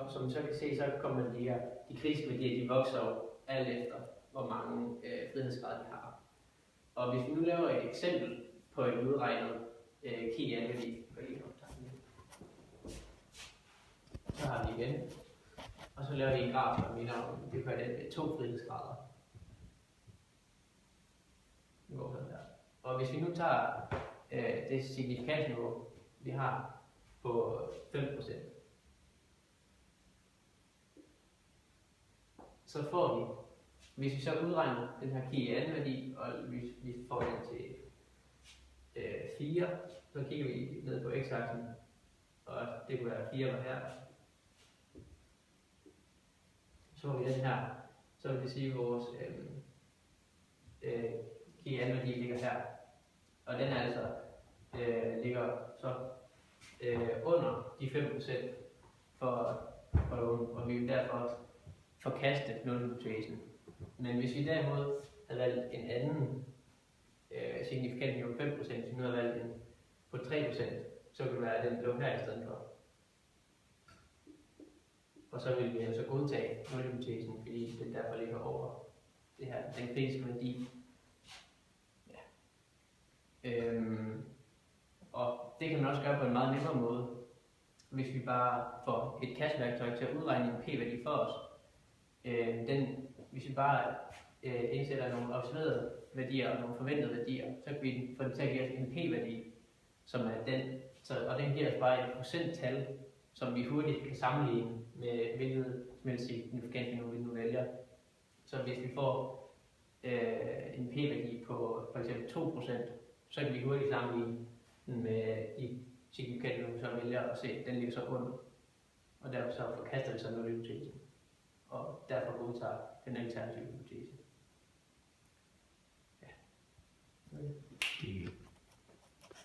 Og som så kan se, så kommer de kritiske værdier, de vokser jo alt efter, hvor mange frihedsgrader de har. Og hvis vi nu laver et eksempel på en udregnet KI-værdi, så har vi igen, og så laver vi en graf, der minder om, det gør den med 2 frihedsgrader. Og hvis vi nu tager det signifikantniveau, vi har på 5%, så får vi, hvis vi så udregner den her KI-værdi, og hvis vi får den til 4, så kigger vi ned på x-aksen, og det kunne være 4 her. Så får vi den her, så vil det sige, at vores KI-værdi ligger her. Og den altså ligger så under de 5% for lån, og vi vil derfor forkaste nulhypotesen. Men hvis vi derimod havde valgt en anden signifikant niveau 5%, hvis vi nu havde valgt en på 3%, så kunne det være, at den lå her i stedet for. Og så vil vi altså godtage nulhypotesen, fordi den derfor ligger over det her, den kritiske værdi. Ja. Og det kan man også gøre på en meget nemmere måde, hvis vi bare får et kastværktøj til at udregne en p-værdi for os. Hvis vi bare indsætter nogle observerede værdier og nogle forventede værdier, så kan vi få den til at give os en p-værdi, som er den, og den giver os bare et procenttal, som vi hurtigt kan sammenligne med hvilket signifikantniveau vi nu vælger. Så hvis vi får en p-værdi på for eksempel 2%, så kan vi hurtigt sammenligne den med de signifikantniveau, vi så vælger og se, at den ligger så under. Og derfor så forkaster vi så nulhypotesen, og derfor godtager den alternative hypotese.